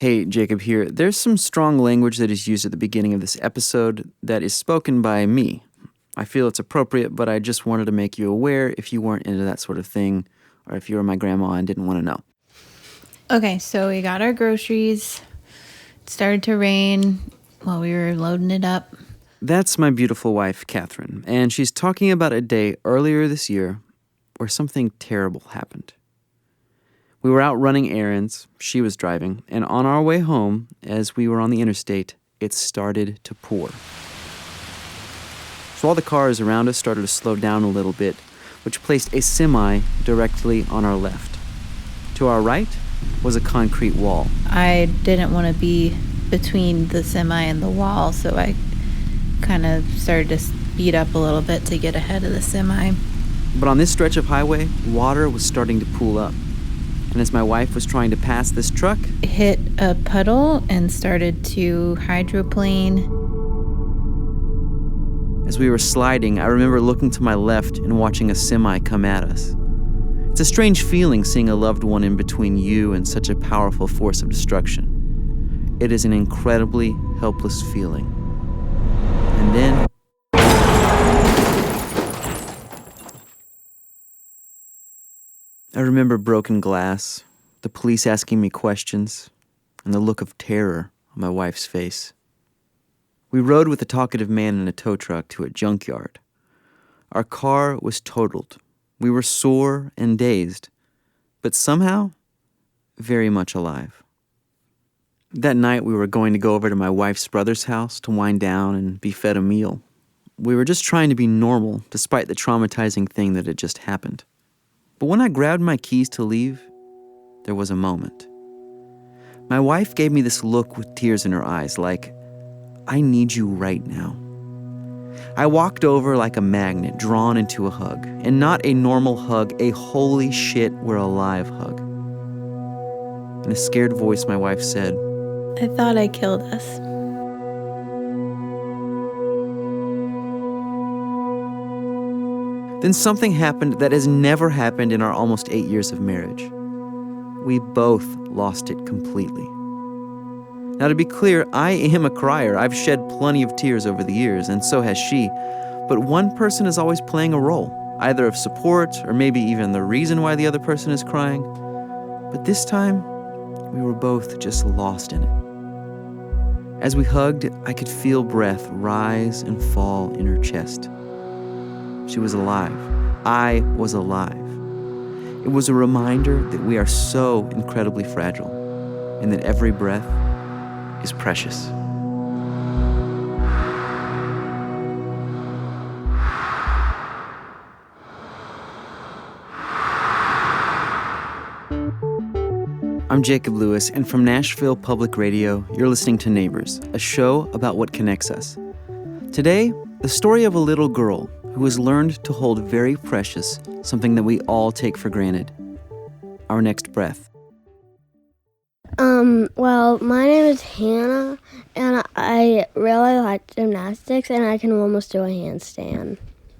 Hey, Jacob here. There's some strong language that is used at the beginning of this episode that is spoken by me. I feel it's appropriate, but I just wanted to make you aware if you weren't into that sort of thing, or if you were my grandma and didn't want to know. Okay, so we got our groceries. It started to rain while we were loading it up. That's my beautiful wife, Catherine, and she's talking about a day earlier this year where something terrible happened. We were out running errands, she was driving, and on our way home, as we were on the interstate, it started to pour. So all the cars around us started to slow down a little bit, which placed a semi directly on our left. To our right was a concrete wall. I didn't want to be between the semi and the wall, so I kind of started to speed up a little bit to get ahead of the semi. But on this stretch of highway, water was starting to pool up. And as my wife was trying to pass this truck, It hit a puddle and started to hydroplane. as we were sliding, I remember looking to my left and watching a semi come at us. It's a strange feeling seeing a loved one in between you and such a powerful force of destruction. It is an incredibly helpless feeling. And then I remember broken glass, the police asking me questions, and the look of terror on my wife's face. We rode with a talkative man in a tow truck to a junkyard. Our car was totaled. We were sore and dazed, but somehow very much alive. That night we were going to go over to my wife's brother's house to wind down and be fed a meal. We were just trying to be normal despite the traumatizing thing that had just happened. But when I grabbed my keys to leave, there was a moment. My wife gave me this look with tears in her eyes, like, I need you right now. I walked over like a magnet drawn into a hug, and not a normal hug, a holy shit, we're alive hug. In a scared voice, my wife said, I thought I killed us. Then something happened that has never happened in our almost 8 years of marriage. We both lost it completely. Now, to be clear, I am a crier. I've shed plenty of tears over the years, and so has she. But one person is always playing a role, either of support or maybe even the reason why the other person is crying. But this time, we were both just lost in it. As we hugged, I could feel breath rise and fall in her chest. She was alive. I was alive. It was a reminder that we are so incredibly fragile and that every breath is precious. I'm Jacob Lewis, and from Nashville Public Radio, you're listening to Neighbors, a show about what connects us. Today, the story of a little girl who has learned to hold very precious something that we all take for granted, our next breath. Well, my name is Hannah, and I really like gymnastics, and I can almost do a handstand.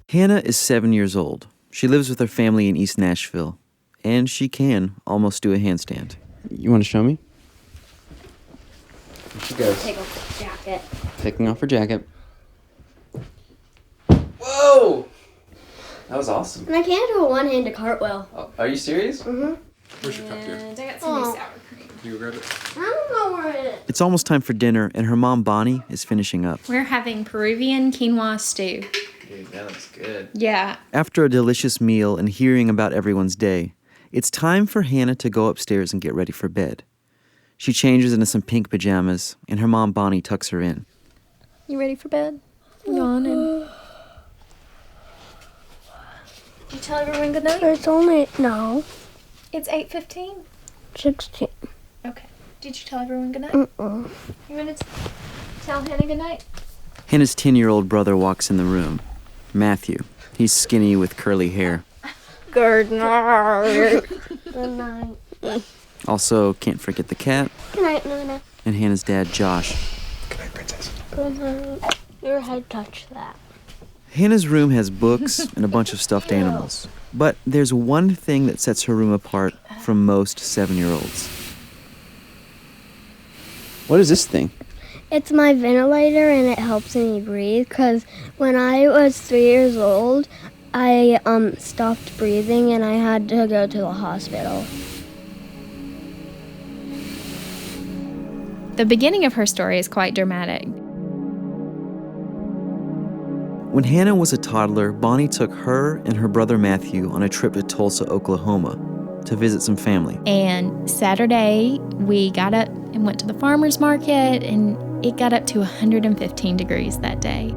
Hannah is 7 years old. She lives with her family in East Nashville, and she can almost do a handstand. You want to show me? Here she goes. Take off the jacket. Taking off her jacket. Whoa! That was awesome. And I can't do a one-handed cartwheel. Oh, are you serious? Mm-hmm. Where's your cup, dear? And I got some new sour cream. Can you grab it? I don't know where it is. It's almost time for dinner, and her mom, Bonnie, is finishing up. We're having Peruvian quinoa stew. Dude, that looks good. Yeah. After a delicious meal and hearing about everyone's day, it's time for Hannah to go upstairs and get ready for bed. She changes into some pink pajamas, and her mom, Bonnie, tucks her in. You ready for bed? Yawning. You tell everyone good night? It's only, no, It's 8:15. 16. Okay. Did you tell everyone good night? Mm-mm. You want to tell Hannah good night? Hannah's 10-year-old brother walks in the room. Matthew. He's skinny with curly hair. Good night. Good night. Also, can't forget the cat Good night, Nana. and Hannah's dad, Josh. Good night, princess. Good night. Your head touched that. Hannah's room has books and a bunch of stuffed animals. But there's one thing that sets her room apart from most 7-year-olds. What is this thing? It's my ventilator, and it helps me breathe because when I was 3 years old, I stopped breathing and I had to go to the hospital. The beginning of her story is quite dramatic. When Hannah was a toddler, Bonnie took her and her brother Matthew on a trip to Tulsa, Oklahoma, to visit some family. And Saturday, we got up and went to the farmer's market, and it got up to 115 degrees that day.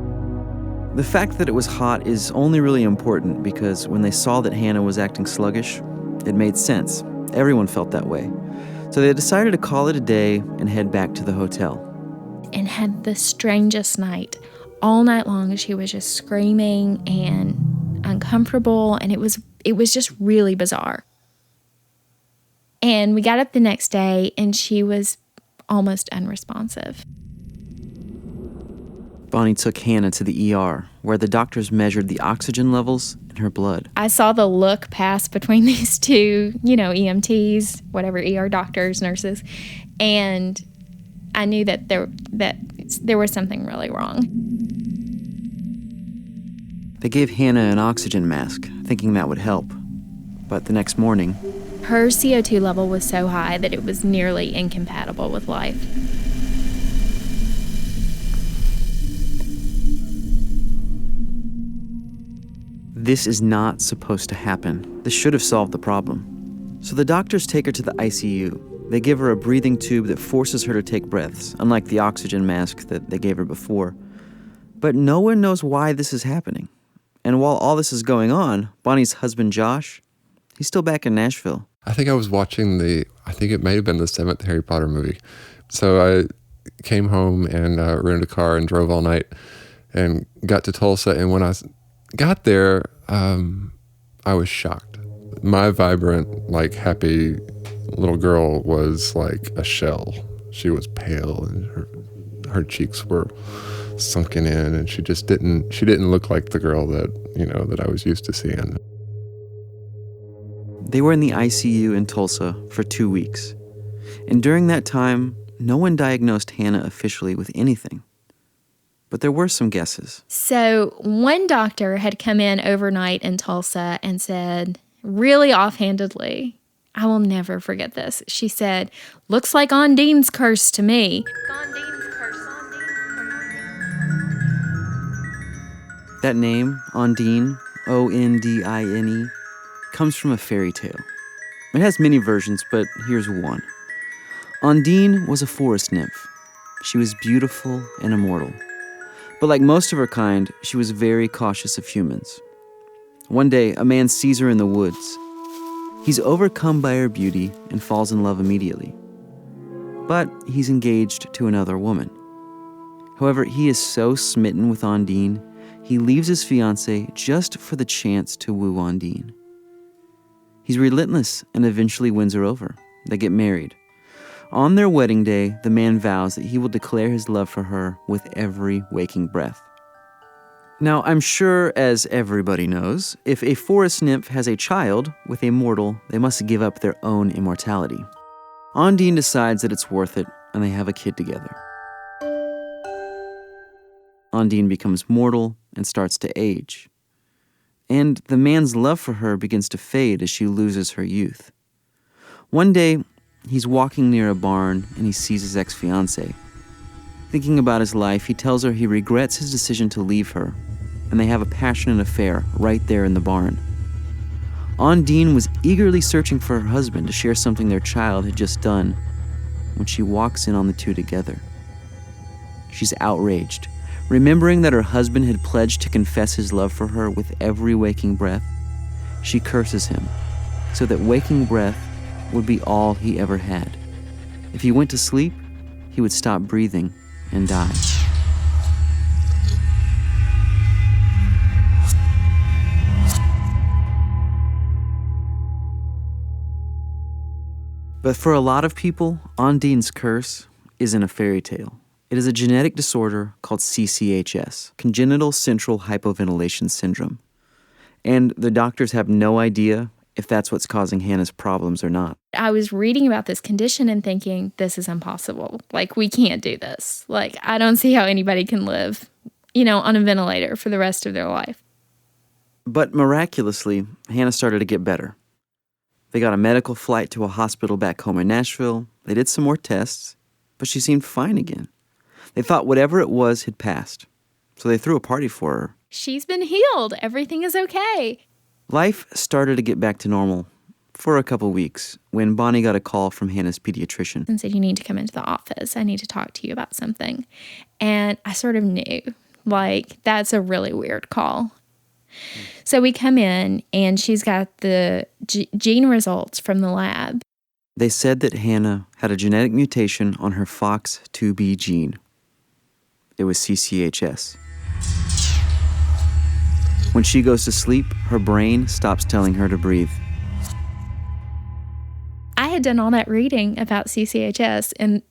The fact that it was hot is only really important because when they saw that Hannah was acting sluggish, it made sense. Everyone felt that way. So they decided to call it a day and head back to the hotel. And had the strangest night. All night long, she was just screaming and uncomfortable, and it was just really bizarre. And we got up the next day, and she was almost unresponsive. Bonnie took Hannah to the ER, where the doctors measured the oxygen levels in her blood. I saw the look pass between these two, EMTs, whatever, ER doctors, nurses, and I knew that there was something really wrong. They gave Hannah an oxygen mask, thinking that would help. But the next morning, Her CO2 level was so high that it was nearly incompatible with life. this is not supposed to happen. This should have solved the problem. So the doctors take her to the ICU. They give her a breathing tube that forces her to take breaths, unlike the oxygen mask that they gave her before. But no one knows why this is happening. And while all this is going on, Bonnie's husband, Josh, he's still back in Nashville. I think I was watching I think it may have been the 7th Harry Potter movie. So I came home and rented a car and drove all night and got to Tulsa. And when I got there, I was shocked. My vibrant, happy little girl was like a shell. She was pale and her cheeks were sunken in, and she didn't look like the girl that I was used to seeing. They were in the ICU in Tulsa for 2 weeks. And during that time, no one diagnosed Hannah officially with anything. But there were some guesses. So one doctor had come in overnight in Tulsa and said, really offhandedly, I will never forget this. She said, "Looks like Ondine's curse to me." That name, Ondine, Ondine, comes from a fairy tale. It has many versions, but here's one. Ondine was a forest nymph. She was beautiful and immortal. But like most of her kind, she was very cautious of humans. One day, a man sees her in the woods. He's overcome by her beauty and falls in love immediately. But he's engaged to another woman. However, he is so smitten with Ondine, he leaves his fiancée just for the chance to woo Ondine. He's relentless and eventually wins her over. They get married. On their wedding day, the man vows that he will declare his love for her with every waking breath. Now, I'm sure, as everybody knows, if a forest nymph has a child with a mortal, they must give up their own immortality. Ondine decides that it's worth it, and they have a kid together. Ondine becomes mortal and starts to age. And the man's love for her begins to fade as she loses her youth. One day, he's walking near a barn and he sees his ex-fiancée. Thinking about his life, he tells her he regrets his decision to leave her, and they have a passionate affair right there in the barn. Ondine was eagerly searching for her husband to share something their child had just done when she walks in on the two together. She's outraged. Remembering that her husband had pledged to confess his love for her with every waking breath, she curses him so that waking breath would be all he ever had. If he went to sleep, he would stop breathing and die. But for a lot of people, Ondine's curse isn't a fairy tale. It is a genetic disorder called CCHS, congenital central hypoventilation syndrome. And the doctors have no idea if that's what's causing Hannah's problems or not. I was reading about this condition and thinking, this is impossible. Like, we can't do this. Like, I don't see how anybody can live, on a ventilator for the rest of their life. But miraculously, Hannah started to get better. They got a medical flight to a hospital back home in Nashville. They did some more tests, but she seemed fine again. They thought whatever it was had passed, so they threw a party for her. She's been healed. Everything is okay. Life started to get back to normal for a couple weeks when Bonnie got a call from Hannah's pediatrician. And said, you need to come into the office. I need to talk to you about something. And I sort of knew, that's a really weird call. So we come in, and she's got the gene results from the lab. They said that Hannah had a genetic mutation on her FOX2B gene. It was CCHS. When she goes to sleep, her brain stops telling her to breathe. I had done all that reading about CCHS and,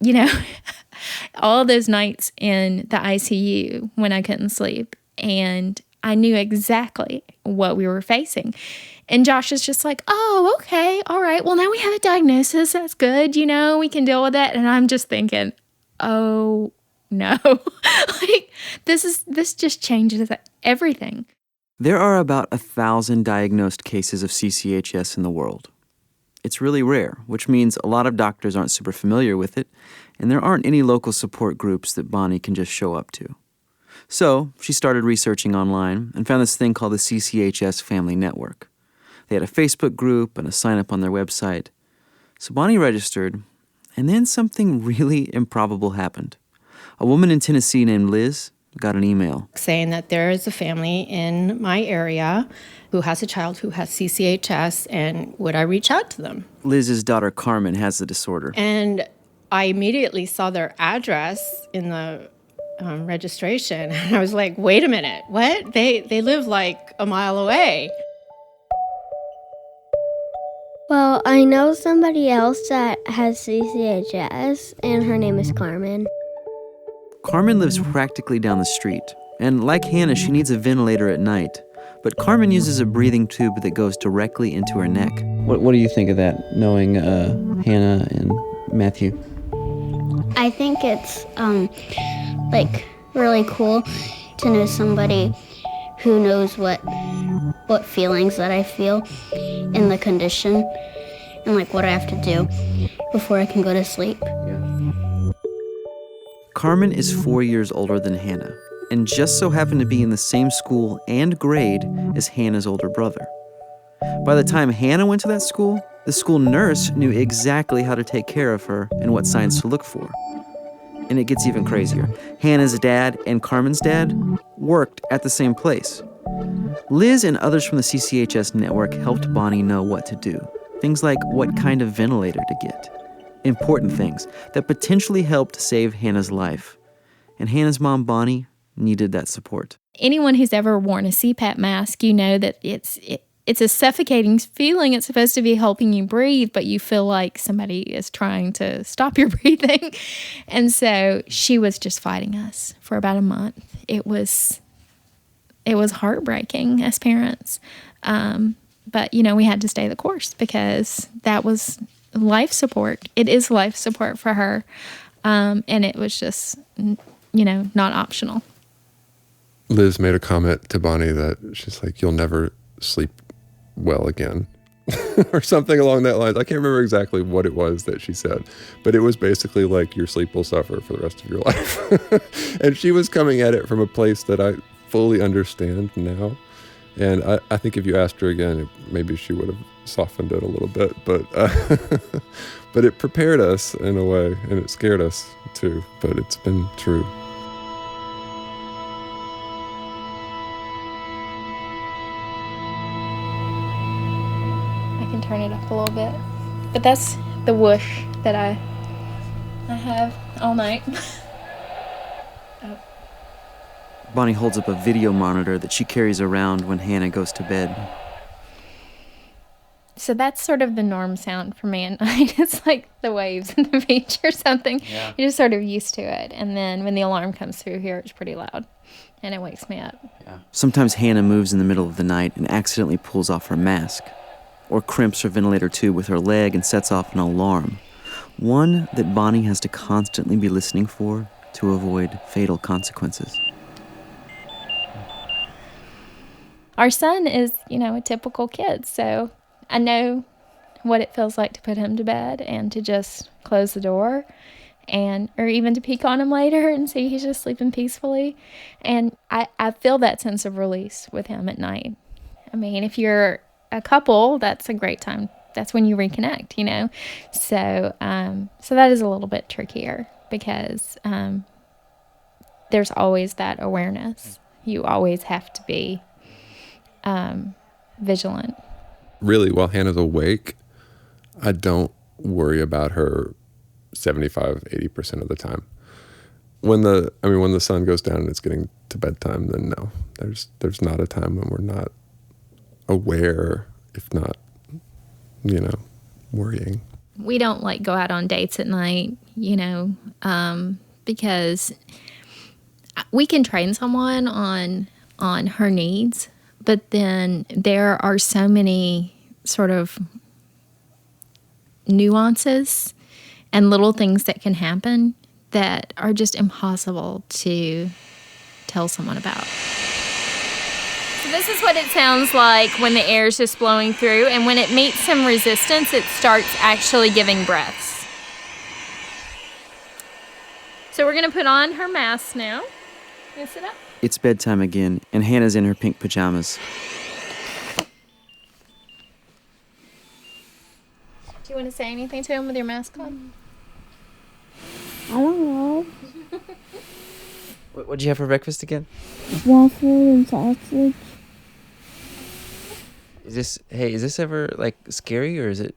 all those nights in the ICU when I couldn't sleep. And I knew exactly what we were facing. And Josh is just like, oh, okay, all right. Well, now we have a diagnosis. That's good. We can deal with it. And I'm just thinking, oh, no. This just changes everything. There are about 1,000 diagnosed cases of CCHS in the world. It's really rare, which means a lot of doctors aren't super familiar with it, and there aren't any local support groups that Bonnie can just show up to. So she started researching online and found this thing called the CCHS Family Network. They had a Facebook group and a sign-up on their website. So Bonnie registered, and then something really improbable happened. A woman in Tennessee named Liz got an email saying that there is a family in my area who has a child who has CCHS, and would I reach out to them? Liz's daughter Carmen has the disorder. And I immediately saw their address in the registration, and I was like, wait a minute, what? They live like a mile away. Well, I know somebody else that has CCHS, and her name is Carmen. Carmen lives practically down the street, and like Hannah, she needs a ventilator at night. But Carmen uses a breathing tube that goes directly into her neck. What do you think of that, knowing Hannah and Matthew? I think it's really cool to know somebody who knows what feelings that I feel in the condition, and what I have to do before I can go to sleep. Carmen is 4 years older than Hannah, and just so happened to be in the same school and grade as Hannah's older brother. By the time Hannah went to that school, the school nurse knew exactly how to take care of her and what signs to look for. And it gets even crazier. Hannah's dad and Carmen's dad worked at the same place. Liz and others from the CCHS network helped Bonnie know what to do. Things like what kind of ventilator to get. Important things that potentially helped save Hannah's life. And Hannah's mom, Bonnie, needed that support. Anyone who's ever worn a CPAP mask, that it's a suffocating feeling. It's supposed to be helping you breathe, but you feel like somebody is trying to stop your breathing. And so she was just fighting us for about a month. It was heartbreaking as parents. But, we had to stay the course because that was life support. It is life support for her. And it was just, not optional. Liz made a comment to Bonnie that she's like, you'll never sleep well again. Or something along that line. I can't remember exactly what it was that she said, but it was basically like your sleep will suffer for the rest of your life. And she was coming at it from a place that I fully understand now. And I think if you asked her again, maybe she would have softened it a little bit, but but it prepared us in a way, and it scared us too, but it's been true. I can turn it up a little bit. But that's the whoosh that I have all night. Oh. Bonnie holds up a video monitor that she carries around when Hannah goes to bed. So that's sort of the norm sound for me at night. It's like the waves in the beach or something. Yeah. You're just sort of used to it. And then when the alarm comes through here, it's pretty loud. And it wakes me up. Yeah. Sometimes Hannah moves in the middle of the night and accidentally pulls off her mask. or crimps her ventilator tube with her leg and sets off an alarm. One that Bonnie has to constantly be listening for to avoid fatal consequences. Our son is, a typical kid, so I know what it feels like to put him to bed and to just close the door, or even to peek on him later and see he's just sleeping peacefully. And I feel that sense of release with him at night. I mean, if you're a couple, that's a great time. That's when you reconnect, So that is a little bit trickier because there's always that awareness. You always have to be vigilant. Really, while Hannah's awake, I don't worry about her 75-80% of the time. When the sun goes down and it's getting to bedtime, then no, there's not a time when we're not aware, if not, worrying. We don't go out on dates at night, because we can train someone on her needs, but then there are so many sort of nuances and little things that can happen that are just impossible to tell someone about. So this is what it sounds like when the air is just blowing through, and when it meets some resistance, it starts actually giving breaths. So we're going to put on her mask now. Can you sit up? It's bedtime again, and Hannah's in her pink pajamas. Do you want to say anything to him with your mask on? I don't know. What'd you have for breakfast again? Waffle and sausage. Is this ever, scary, or is it...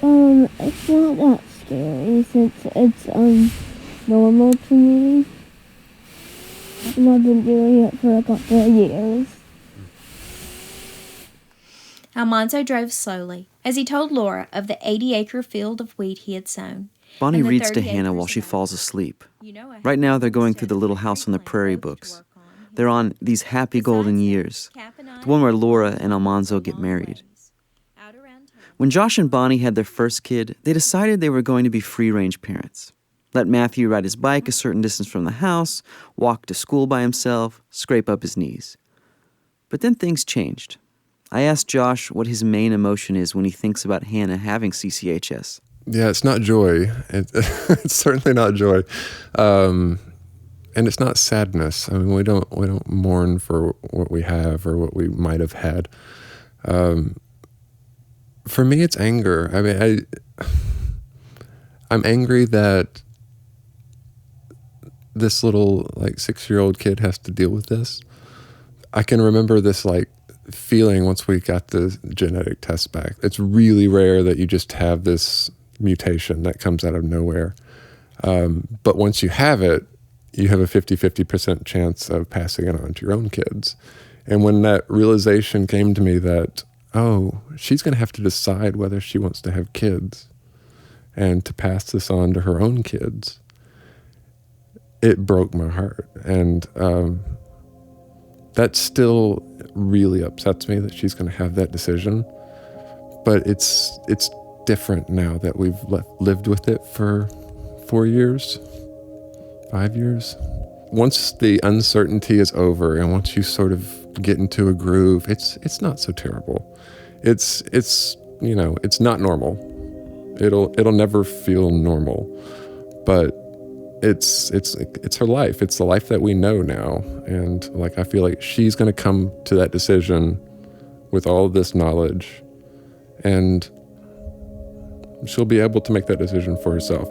It's not that scary since it's, normal to me. And I've been doing it for a couple of years. Almanzo drove slowly as he told Laura of the 80-acre field of wheat he had sown. Bonnie and the reads to 30 Hannah acres while she of falls asleep. oats. Right now, they're going through the Little House on the Prairie books. They're on These Happy Golden Years, the one where Laura and Almanzo get married. When Josh and Bonnie had their first kid, they decided they were going to be free-range parents. Let Matthew ride his bike a certain distance from the house, walk to school by himself, scrape up his knees. But then things changed. I asked Josh what his main emotion is when he thinks about Hannah having CCHS. Yeah, it's not joy. It's certainly not joy, and it's not sadness. I mean, we don't mourn for what we have or what we might have had. For me, it's anger. I mean, I'm angry that this little 6-year-old kid has to deal with this. I can remember this feeling once we got the genetic test back. It's really rare that you just have this mutation that comes out of nowhere. But once you have it, you have a 50% chance of passing it on to your own kids. And when that realization came to me that, she's going to have to decide whether she wants to have kids and to pass this on to her own kids, it broke my heart. And that still really upsets me that she's going to have that decision. But it's different now that we've lived with it for 4 years, 5 years. Once the uncertainty is over and once you sort of get into a groove, it's not so terrible. It's not normal. It'll never feel normal, but it's her life. It's the life that we know now. And I feel like she's going to come to that decision with all of this knowledge, and she'll be able to make that decision for herself.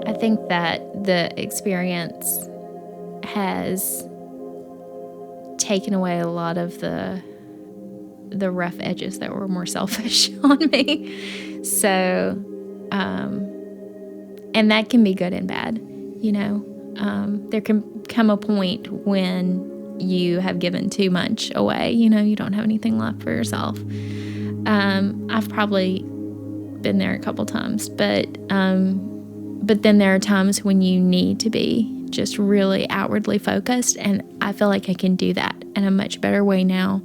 I think that the experience has taken away a lot of the rough edges that were more selfish on me. So, and that can be good and bad, there can come a point when you have given too much away, you don't have anything left for yourself. I've probably been there a couple times, but then there are times when you need to be just really outwardly focused. And I feel like I can do that in a much better way now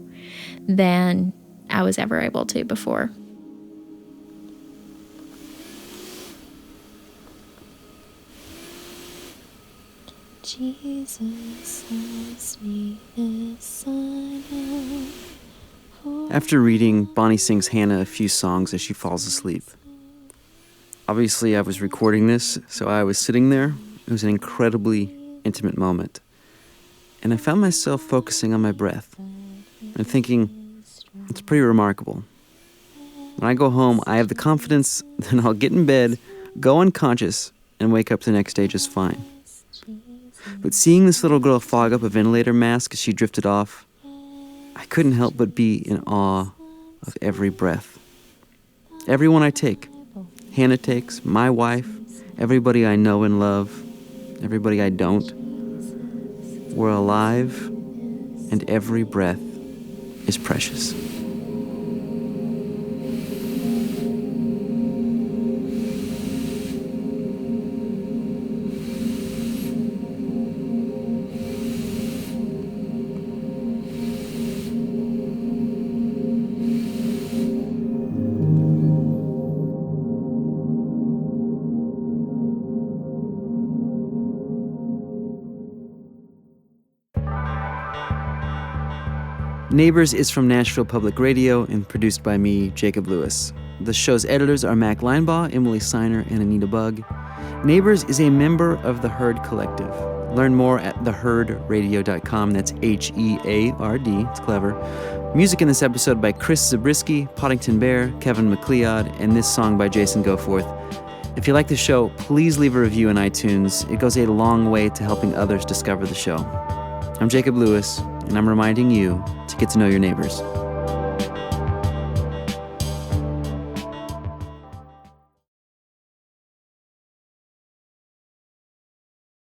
than I was ever able to before. Jesus loves me, this I know. After reading, Bonnie sings Hannah a few songs as she falls asleep. Obviously, I was recording this, so I was sitting there. It was an incredibly intimate moment. And I found myself focusing on my breath and thinking, it's pretty remarkable. When I go home, I have the confidence that I'll get in bed, go unconscious, and wake up the next day just fine. But seeing this little girl fog up a ventilator mask as she drifted off, I couldn't help but be in awe of every breath. Every one I take. Hannah takes, my wife, everybody I know and love, everybody I don't. We're alive, and every breath is precious. Neighbors is from Nashville Public Radio and produced by me, Jacob Lewis. The show's editors are Mac Linebaugh, Emily Siner, and Anita Bugg. Neighbors is a member of the Herd Collective. Learn more at theherdradio.com. That's Heard. It's clever. Music in this episode by Chris Zabriskie, Poddington Bear, Kevin MacLeod, and this song by Jason Goforth. If you like the show, please leave a review in iTunes. It goes a long way to helping others discover the show. I'm Jacob Lewis, and I'm reminding you to get to know your neighbors.